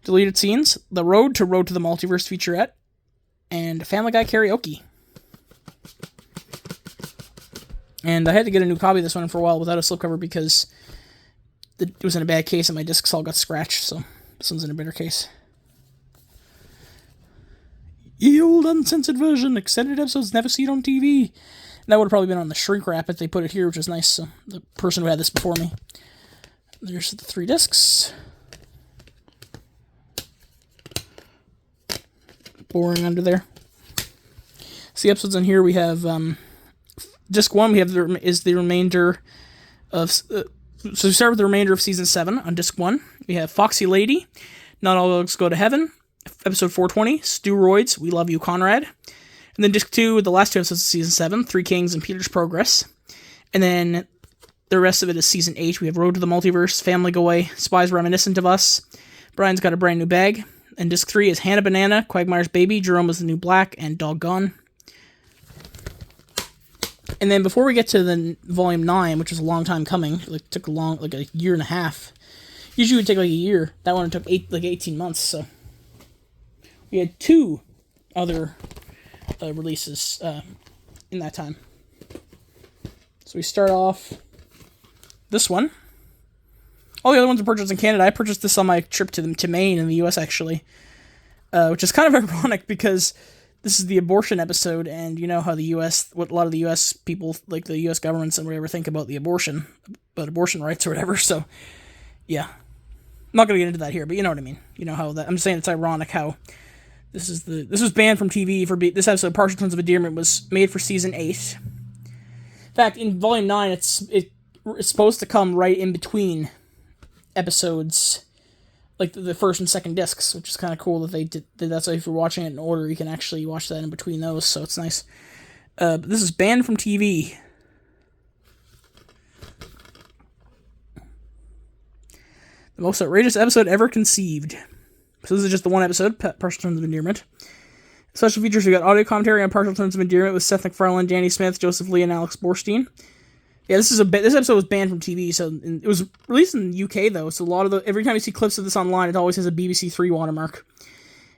A: Deleted scenes, The Road to the Multiverse featurette, and Family Guy karaoke. And I had to get a new copy of this one for a while without a slipcover because it was in a bad case and my discs all got scratched, so this one's in a better case. Ye old uncensored version, extended episodes never seen on TV. And that would have probably been on the shrink wrap if they put it here, which is nice, so the person who had this before me. There's the 3 discs. Boring under there. So the episodes on here we have disc 1 we have the remainder of so we start with the remainder of season 7 on disc 1. We have Foxy Lady, Not All Dogs Go to Heaven, episode 420, Steroids, We Love You Conrad. And then disc 2, the last 2 episodes of season 7, Three Kings and Peter's Progress. And then the rest of it is season 8. We have Road to the Multiverse, Family Guy, Spies Reminiscent of Us, Brian's Got a Brand New Bag. And disc 3 is Hannah Banana, Quagmire's Baby, Jerome is the New Black, and Doggone. And then before we get to the volume 9, which is a long time coming, took a year and a half. Usually it would take like a year. That one took 18 months, so. We had 2 other releases in that time. So we start off this one. All the other ones were purchased in Canada. I purchased this on my trip to Maine in the U.S., actually. Which is kind of ironic because this is the abortion episode, and you know how what a lot of the U.S. people, like the U.S. governments and whatever, think about abortion rights or whatever, so, yeah. I'm not going to get into that here, but you know what I mean. You know how that, I'm saying it's ironic how this was banned from TV this episode, Partial Terms of Endearment, was made for season 8. In fact, in volume 9, it's supposed to come right in between episodes, like the first and second discs, which is kind of cool that they did. That's why if you're watching it in order, you can actually watch that in between those, so it's nice. But this is banned from TV. The most outrageous episode ever conceived. So this is just the one episode, Partial Terms of Endearment. Special features, we got audio commentary on Partial Terms of Endearment with Seth MacFarlane, Danny Smith, Joseph Lee, and Alex Borstein. Yeah, this episode was banned from TV, so it was released in the UK, though, so every time you see clips of this online, it always has a BBC 3 watermark.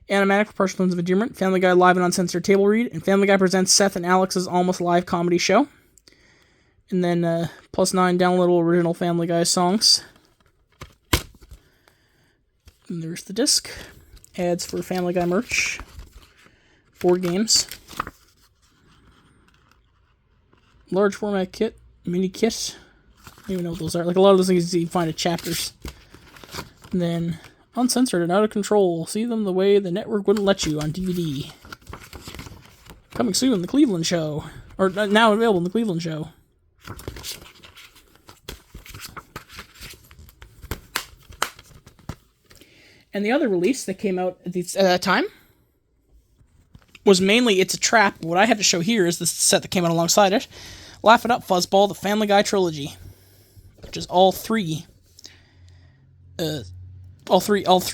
A: Animatic for Partial Terms of Endearment, Family Guy live and uncensored table read, and Family Guy presents Seth and Alex's almost live comedy show. And then, +9 downloadable original Family Guy songs. And there's the disc. Ads for Family Guy merch. Board games. Large format kit. Mini kit. I don't even know what those are. Like a lot of those things you find at Chapters. And then uncensored and out of control. See them the way the network wouldn't let you on DVD. Coming soon, The Cleveland Show. Or now available in The Cleveland Show. And the other release that came out at that time was mainly It's a Trap. What I have to show here is the set that came out alongside it. Laugh It Up, Fuzzball, The Family Guy Trilogy, which is all three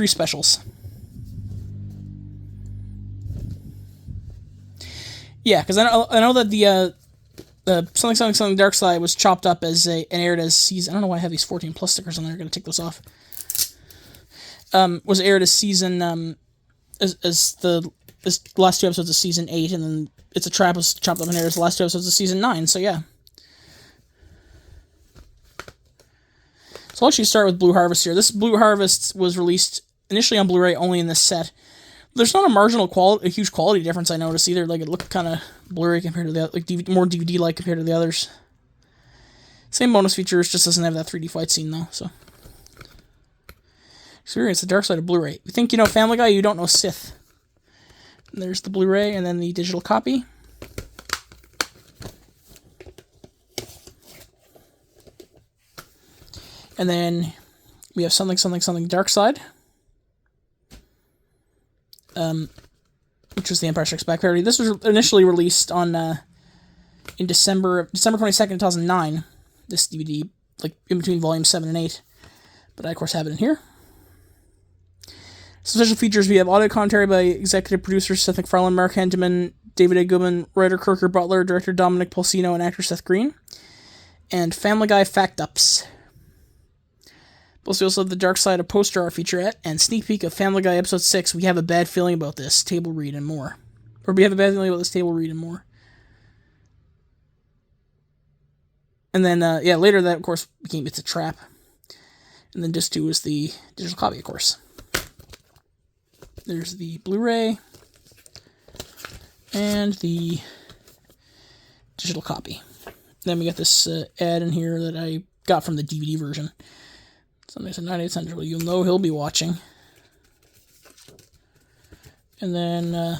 A: specials. Yeah, because I know that the Something Dark Side was chopped up as and aired as season. I don't know why I have these 14 plus stickers on there. I'm gonna take those off. Was aired as season as the last 2 episodes of season 8, and then It's a Trap was chopped up and aired as the last 2 episodes of season 9. So yeah. So I'll actually start with Blue Harvest here. This Blue Harvest was released initially on Blu-ray only in this set. There's not a huge quality difference I noticed either. Like, it looked kind of blurry compared to the other, like more DVD-like compared to the others. Same bonus features, just doesn't have that 3D fight scene though. So experience the dark side of Blu-ray. You think you know Family Guy, you don't know Sith. And there's the Blu-ray and then the digital copy. And then we have something Dark Side. Which was the Empire Strikes Back parody. This was initially released on in December 22nd, 2009. This DVD, like in between volume 7 and 8. But I of course have it in here. Special features, we have audio commentary by executive producers Seth MacFarlane, Mark Henteman, David A. Goodman, writer Kirker Butler, director Dominic Polsino, and actor Seth Green. And Family Guy Fact-Ups. Plus, we also have the Dark Side of Poster Art featurette and sneak peek of Family Guy Episode 6, We Have a Bad Feeling About This, Table Read, and more. Or We Have a Bad Feeling About This, Table Read, and more. And then, later that, of course, became It's a Trap. And then Disc 2 was the digital copy, of course. There's the Blu-ray and the digital copy. Then we got this ad in here that I got from the DVD version. Somebody said 98 cents. Well, you'll know he'll be watching. And then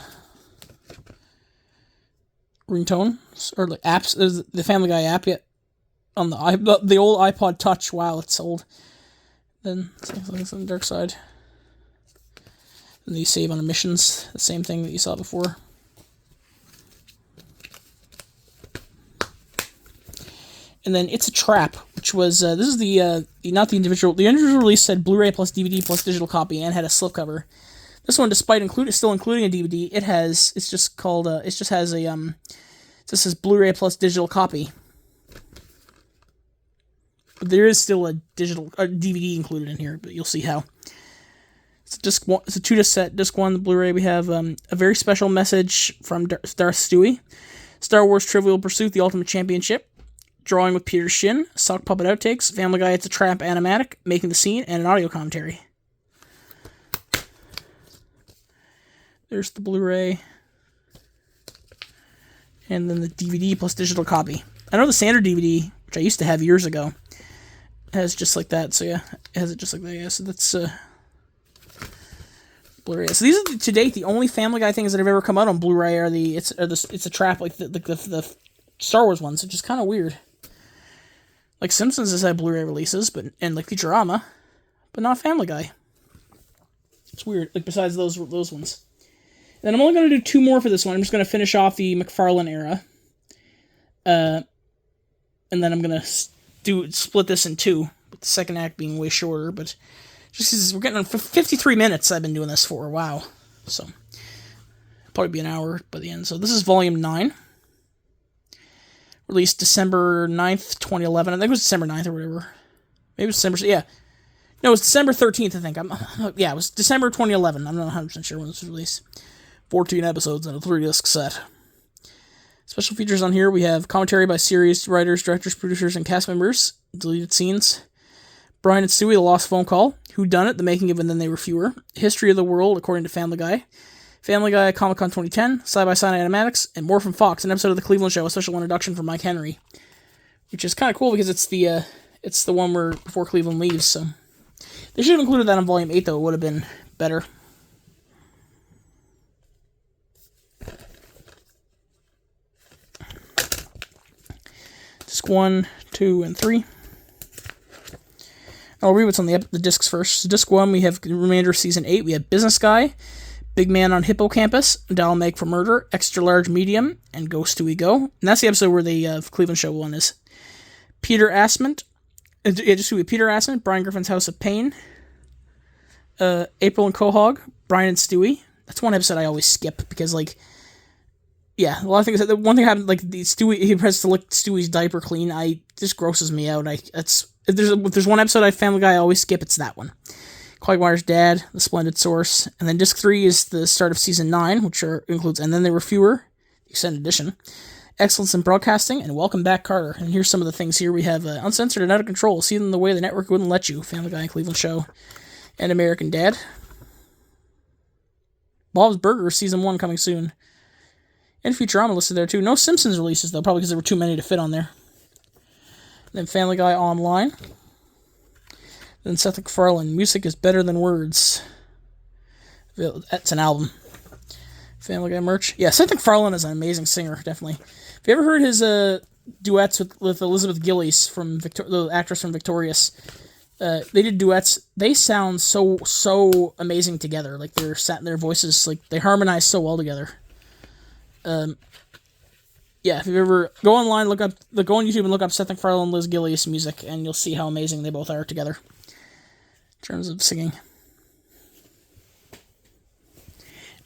A: ringtone or like apps. There's the Family Guy app yet on the old iPod Touch. Wow, it's old. Then something Dark Side. And the save on emissions, the same thing that you saw before. And then It's a Trap, which was, this is the individual release said Blu-ray plus DVD plus digital copy and had a slipcover. This one, despite still including a DVD, it just says Blu-ray plus digital copy. But there is still a DVD included in here, but you'll see how. It's a 2-disc set. Disc 1, the Blu-ray, we have a very special message from Darth Stewie. Star Wars Trivial Pursuit, The Ultimate Championship. Drawing with Peter Shin. Sock Puppet Outtakes. Family Guy, It's a Trap animatic. Making the Scene, and an audio commentary. There's the Blu-ray. And then the DVD plus digital copy. I know the standard DVD, which I used to have years ago, has just like that. So yeah, it has it just like that. Yeah, so that's... Blu-ray. So these are to date the only Family Guy things that have ever come out on Blu-ray are It's a Trap, like the Star Wars ones, which is kind of weird. Like Simpsons has had Blu-ray releases, and like Futurama, but not Family Guy. It's weird. Like besides those ones. Then I'm only going to do 2 more for this one. I'm just going to finish off the MacFarlane era, and then I'm going to split this in 2, with the second act being way shorter, but. Just because we're getting on for 53 minutes I've been doing this for. Wow. So, probably be an hour by the end. So, this is volume 9. Released December 9th, 2011. I think it was December 9th or whatever. Maybe it was December... Yeah. No, it was December 13th, I think. It was December 2011. I'm not 100% sure when this was released. 14 episodes and a 3-disc set. Special features on here. We have commentary by series writers, directors, producers, and cast members. Deleted scenes. Brian and Stewie, The Lost Phone Call, Who Done It, The Making of And Then They Were Fewer, History of the World According to Family Guy, Comic-Con 2010, Side-by-Side Animatics, and more from Fox, an episode of The Cleveland Show, a special introduction from Mike Henry, which is kind of cool because it's the one where before Cleveland leaves, so they should have included that on Volume 8, though. It would have been better. Disc 1, 2, and 3. I'll read what's on the discs first. So disc 1, we have the remainder of Season 8. We have Business Guy, Big Man on Hippocampus, Dial Meg for Murder, Extra Large Medium, and Go Stewie Go. And that's the episode where the Cleveland Show one is. Peter Asment, Brian Griffin's House of Pain, April and Quahog, Brian and Stewie. That's one episode I always skip because, like, yeah, a lot of things. The one thing happened, like the Stewie, he has to lick Stewie's diaper clean. This grosses me out. If there's one episode I Family Guy I always skip, it's that one. Quagmire's dad, the splendid source, and then disc 3 is the start of season 9, which includes And Then There Were Fewer, extended edition, Excellence in Broadcasting, and Welcome Back, Carter. And here's some of the things here. We have Uncensored and Out of Control, See Them the Way the Network Wouldn't Let You, Family Guy and Cleveland Show, and American Dad. Bob's Burgers, season 1 coming soon. And Futurama listed there too. No Simpsons releases though, probably because there were too many to fit on there. Then Family Guy Online. Then Seth MacFarlane, Music is Better Than Words. That's an album. Family Guy merch. Yeah, Seth MacFarlane is an amazing singer, definitely. Have you ever heard his duets with Elizabeth Gillies, from the actress from Victorious? They did duets. They sound so amazing together. Like their voices, like they harmonize so well together. Yeah, if you ever go online, go on YouTube and look up Seth MacFarlane, Liz Gillies music, and you'll see how amazing they both are together in terms of singing.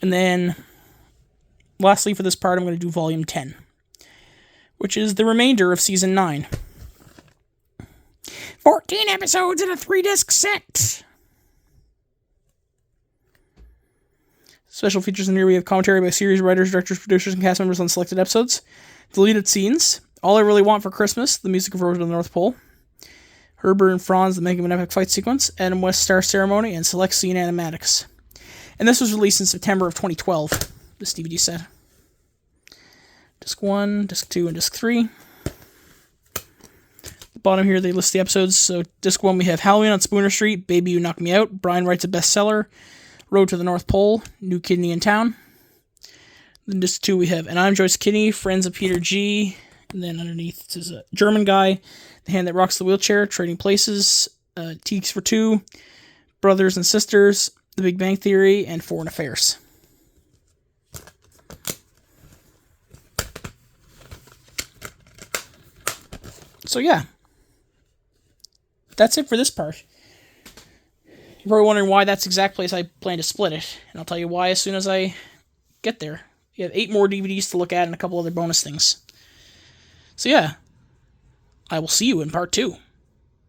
A: And then, lastly for this part, I'm going to do Volume 10, which is the remainder of Season 9. 14 episodes in a 3-disc set. Special features in here, we have commentary by series writers, directors, producers, and cast members on selected episodes. Deleted scenes. All I Really Want for Christmas, the music of Road to the North Pole. Herbert and Franz, the Making of an Epic Fight Sequence. Adam West Star Ceremony, and Select Scene Animatics. And this was released in September of 2012, this DVD set. Disc 1, Disc 2, and Disc 3. The bottom here, they list the episodes. So, Disc 1, we have Halloween on Spooner Street, Baby You Knock Me Out, Brian Writes a Bestseller, Road to the North Pole, New Kidney in Town. Then Disc 2, we have And I'm Joyce Kinney, Friends of Peter G. And then underneath, this is a German Guy, The Hand That Rocks the Wheelchair, Trading Places, Teaks for Two, Brothers and Sisters, The Big Bang Theory, and Foreign Affairs. So yeah, that's it for this part. You're probably wondering why that's the exact place I plan to split it, and I'll tell you why as soon as I get there. You have 8 more DVDs to look at and a couple other bonus things. So yeah, I will see you in part 2.